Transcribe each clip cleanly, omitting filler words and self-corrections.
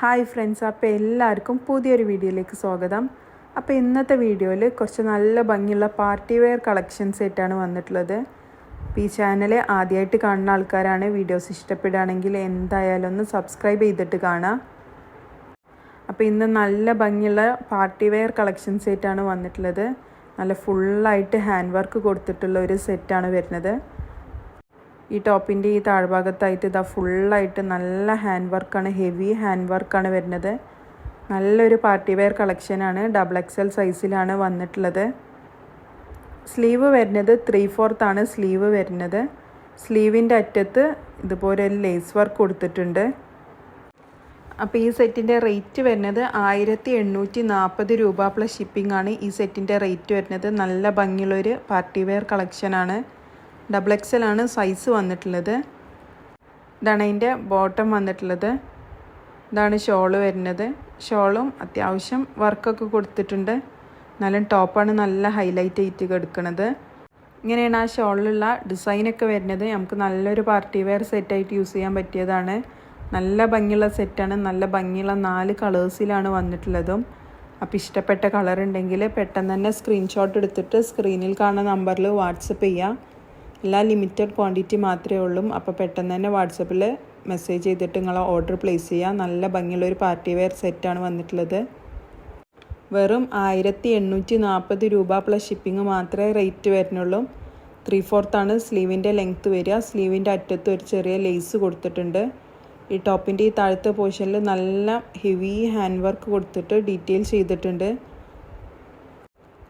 Hi friends, അപ്പോൾ എല്ലാവർക്കും പുതിയൊരു വീഡിയോയിലേക്ക് സ്വാഗതം. അപ്പോൾ ഇന്നത്തെ വീഡിയോയിൽ കുറച്ച് നല്ല ഭംഗിയുള്ള പാർട്ടി വെയർ കളക്ഷൻസ് ആയിട്ടാണ് വന്നിട്ടുള്ളത്. അപ്പോൾ ഈ ചാനൽ ആദ്യമായിട്ട് കാണുന്ന ആൾക്കാരാണ്, വീഡിയോസ് ഇഷ്ടപ്പെടുകയാണെങ്കിൽ എന്തായാലും ഒന്ന് സബ്സ്ക്രൈബ് ചെയ്തിട്ട് കാണാം. അപ്പോൾ ഇന്ന് നല്ല ഭംഗിയുള്ള പാർട്ടി വെയർ കളക്ഷൻസ് ആയിട്ടാണ് വന്നിട്ടുള്ളത്. നല്ല ഫുള്ളായിട്ട് ഹാൻഡ് വർക്ക് കൊടുത്തിട്ടുള്ള ഒരു സെറ്റാണ് വരുന്നത്. ഈ ടോപ്പിൻ്റെ ഈ താഴ്ഭാഗത്തായിട്ട് ഇതാ ഫുള്ളായിട്ട് നല്ല ഹാൻഡ് വർക്കാണ്, ഹെവി ഹാൻഡ് വർക്കാണ് വരുന്നത്. നല്ലൊരു പാർട്ടി വെയർ കളക്ഷനാണ്. XXL സൈസിലാണ് വന്നിട്ടുള്ളത്. സ്ലീവ് വരുന്നത് 3/4 ആണ് സ്ലീവ് വരുന്നത്. സ്ലീവിൻ്റെ അറ്റത്ത് ഇതുപോലെ ഒരു ലേസ് വർക്ക് കൊടുത്തിട്ടുണ്ട്. അപ്പോൾ ഈ സെറ്റിൻ്റെ റേറ്റ് വരുന്നത് 1840 രൂപ പ്ലസ് ഷിപ്പിംഗ് ആണ് ഈ സെറ്റിൻ്റെ റേറ്റ് വരുന്നത്. നല്ല ഭംഗിയുള്ളൊരു പാർട്ടി വെയർ കളക്ഷനാണ്. XXL ആണ് സൈസ് വന്നിട്ടുള്ളത്. ഇതാണ് അതിൻ്റെ ബോട്ടം വന്നിട്ടുള്ളത്. ഇതാണ് ഷോള് വരുന്നത്. ഷോളും അത്യാവശ്യം വർക്കൊക്കെ കൊടുത്തിട്ടുണ്ട്. നല്ല ടോപ്പാണ്, നല്ല ഹൈലൈറ്റ് ആയിട്ട് എടുക്കുന്നത്. ഇങ്ങനെയാണ് ആ ഷോളിലുള്ള ഡിസൈനൊക്കെ വരുന്നത്. നമുക്ക് നല്ലൊരു പാർട്ടി വെയർ സെറ്റായിട്ട് യൂസ് ചെയ്യാൻ പറ്റിയതാണ്. നല്ല ഭംഗിയുള്ള സെറ്റാണ്. നല്ല ഭംഗിയുള്ള 4 കളേഴ്സിലാണ് വന്നിട്ടുള്ളതും. അപ്പോൾ ഇഷ്ടപ്പെട്ട കളർ ഉണ്ടെങ്കിൽ പെട്ടെന്ന് തന്നെ സ്ക്രീൻഷോട്ട് എടുത്തിട്ട് സ്ക്രീനിൽ കാണുന്ന നമ്പറിൽ വാട്സപ്പ് ചെയ്യുക. എല്ലാം ലിമിറ്റഡ് ക്വാണ്ടിറ്റി മാത്രമേ ഉള്ളൂ. അപ്പോൾ പെട്ടെന്ന് തന്നെ വാട്സപ്പിൽ മെസ്സേജ് ചെയ്തിട്ട് നിങ്ങൾ ഓർഡർ പ്ലേസ് ചെയ്യുക. നല്ല ഭംഗിയുള്ളൊരു പാർട്ടി വെയർ സെറ്റാണ് വന്നിട്ടുള്ളത്. വെറും 1840 രൂപ പ്ലസ് ഷിപ്പിംഗ് മാത്രമേ റേറ്റ് വരുന്നുള്ളൂ. 3/4 ആണ് സ്ലീവിൻ്റെ ലെങ്ത്ത് വരിക. സ്ലീവിൻ്റെ അറ്റത്ത് ഒരു ചെറിയ ലേസ് കൊടുത്തിട്ടുണ്ട്. ഈ ടോപ്പിൻ്റെ ഈ താഴത്തെ പോർഷനിൽ നല്ല ഹെവി ഹാൻഡ് വർക്ക് കൊടുത്തിട്ട് ഡീറ്റെയിൽ ചെയ്തിട്ടുണ്ട്.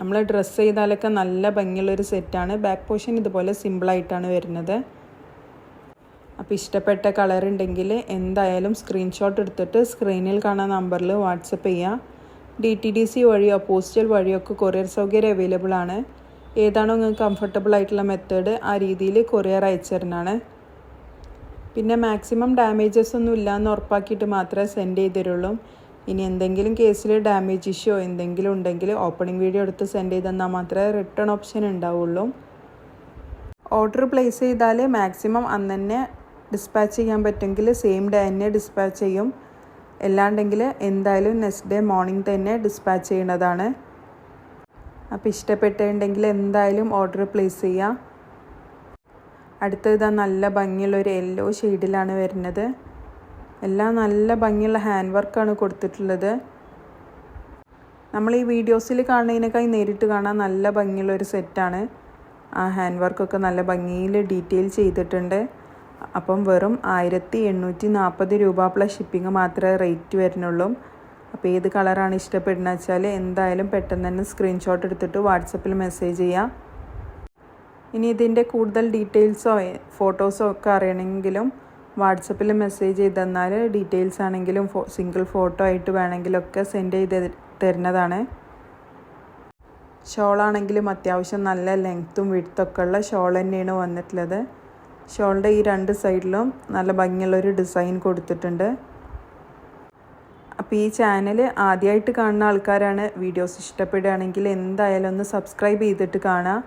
നമ്മൾ ഡ്രസ്സ് ചെയ്താലൊക്കെ നല്ല ഭംഗിയുള്ളൊരു സെറ്റാണ്. ബാക്ക് പോർഷൻ ഇതുപോലെ സിമ്പിളായിട്ടാണ് വരുന്നത്. അപ്പോൾ ഇഷ്ടപ്പെട്ട കളർ ഉണ്ടെങ്കിൽ എന്തായാലും സ്ക്രീൻഷോട്ട് എടുത്തിട്ട് സ്ക്രീനിൽ കാണുന്ന നമ്പറിൽ വാട്സപ്പ് ചെയ്യുക. DTDC വഴിയോ പോസ്റ്റൽ വഴിയോ ഒക്കെ കൊറിയർ സൗകര്യം അവൈലബിൾ ആണ്. ഏതാണോ നിങ്ങൾക്ക് കംഫർട്ടബിൾ ആയിട്ടുള്ള മെത്തേഡ് ആ രീതിയിൽ കൊറിയർ അയച്ചു തരുന്നതാണ്. പിന്നെ മാക്സിമം ഡാമേജസ് ഒന്നും ഇല്ലയെന്ന് ഉറപ്പാക്കിയിട്ട് മാത്രമേ സെൻഡ് ചെയ്ത് തരുള്ളൂ. ഇനി എന്തെങ്കിലും കേസിൽ ഡാമേജ് ഇഷ്യൂ എന്തെങ്കിലും ഉണ്ടെങ്കിൽ ഓപ്പണിംഗ് വീഡിയോ എടുത്ത് സെൻഡ് ചെയ്ത് തന്നാൽ മാത്രമേ റിട്ടേൺ ഓപ്ഷൻ ഉണ്ടാവുള്ളൂ. ഓർഡർ പ്ലേസ് ചെയ്താൽ മാക്സിമം അന്ന് തന്നെ ഡിസ്പാച്ച് ചെയ്യാൻ പറ്റുമെങ്കിൽ സെയിം ഡേ തന്നെ ഡിസ്പാച്ച് ചെയ്യും. അല്ലാണ്ടെങ്കിൽ എന്തായാലും നെക്സ്റ്റ് ഡേ മോർണിംഗ് തന്നെ ഡിസ്പാച്ച് ചെയ്യുന്നതാണ്. അപ്പോൾ ഇഷ്ടപ്പെട്ടിട്ടുണ്ടെങ്കിൽ എന്തായാലും ഓർഡർ പ്ലേസ് ചെയ്യുക. അടുത്തത് നല്ല ഭംഗിയുള്ളൊരു യെല്ലോ ഷെയ്ഡിലാണ് വരുന്നത്. എല്ലാം നല്ല ഭംഗിയുള്ള ഹാൻഡ് വർക്കാണ് കൊടുത്തിട്ടുള്ളത്. നമ്മൾ ഈ വീഡിയോസിൽ കാണുന്നതിനേക്കായി നേരിട്ട് കാണാൻ നല്ല ഭംഗിയുള്ളൊരു സെറ്റാണ്. ആ ഹാൻഡ് വർക്കൊക്കെ നല്ല ഭംഗിയിൽ ഡീറ്റെയിൽ ചെയ്തിട്ടുണ്ട്. അപ്പം വെറും 1840 രൂപ പ്ലസ് ഷിപ്പിംഗ് മാത്രമേ റേറ്റ് വരുന്നുള്ളൂ. അപ്പോൾ ഏത് കളറാണ് ഇഷ്ടപ്പെടുന്നത് വെച്ചാൽ എന്തായാലും പെട്ടെന്ന് തന്നെ സ്ക്രീൻഷോട്ട് എടുത്തിട്ട് വാട്സപ്പിൽ മെസ്സേജ് ചെയ്യാം. ഇനി ഇതിൻ്റെ കൂടുതൽ ഡീറ്റെയിൽസോ ഫോട്ടോസോ ഒക്കെ അറിയണമെങ്കിലും വാട്സപ്പിൽ മെസ്സേജ് ചെയ്ത് തന്നാൽ ഡീറ്റെയിൽസ് ആണെങ്കിലും സിംഗിൾ ഫോട്ടോ ആയിട്ട് വേണമെങ്കിലൊക്കെ സെൻഡ് ചെയ്ത് തരുന്നതാണ്. ഷോളാണെങ്കിലും അത്യാവശ്യം നല്ല ലെങ്ത്തും വിഡ്ത്തൊക്കെ ഉള്ള ഷോൾ തന്നെയാണ് വന്നിട്ടുള്ളത്. ഷോളിൻ്റെ ഈ 2 സൈഡിലും നല്ല ഭംഗിയുള്ളൊരു ഡിസൈൻ കൊടുത്തിട്ടുണ്ട്. അപ്പോൾ ഈ ചാനൽ ആദ്യമായിട്ട് കാണുന്ന ആൾക്കാരാണ്, വീഡിയോസ് ഇഷ്ടപ്പെടുകയാണെങ്കിൽ എന്തായാലും ഒന്ന് സബ്സ്ക്രൈബ് ചെയ്തിട്ട് കാണാം.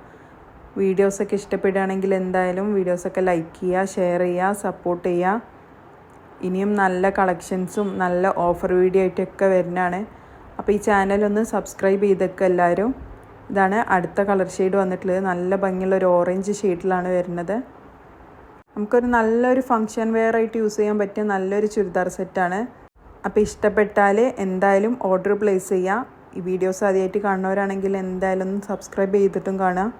വീഡിയോസൊക്കെ ഇഷ്ടപ്പെടുകയാണെങ്കിൽ എന്തായാലും വീഡിയോസൊക്കെ ലൈക്ക് ചെയ്യുക, ഷെയർ ചെയ്യുക, സപ്പോർട്ട് ചെയ്യുക. ഇനിയും നല്ല കളക്ഷൻസും നല്ല ഓഫർ വീഡിയോ ആയിട്ടൊക്കെ വരുന്നതാണ്. അപ്പോൾ ഈ ചാനലൊന്ന് സബ്സ്ക്രൈബ് ചെയ്തൊക്കെ എല്ലാവരും. ഇതാണ് അടുത്ത കളർ ഷെയ്ഡ് വന്നിട്ടുള്ളത്. നല്ല ഭംഗിയുള്ളൊരു ഓറഞ്ച് ഷെയ്ഡിലാണ് വരുന്നത്. നമുക്കൊരു നല്ലൊരു ഫങ്ഷൻ വെയർ ആയിട്ട് യൂസ് ചെയ്യാൻ പറ്റിയ നല്ലൊരു ചുരിദാർ സെറ്റാണ്. അപ്പോൾ ഇഷ്ടപ്പെട്ടാൽ എന്തായാലും ഓർഡർ പ്ലേസ് ചെയ്യുക. ഈ വീഡിയോസ് ആദ്യമായിട്ട് കാണുന്നവരാണെങ്കിൽ എന്തായാലും ഒന്ന് സബ്സ്ക്രൈബ് ചെയ്തിട്ടും കാണാം.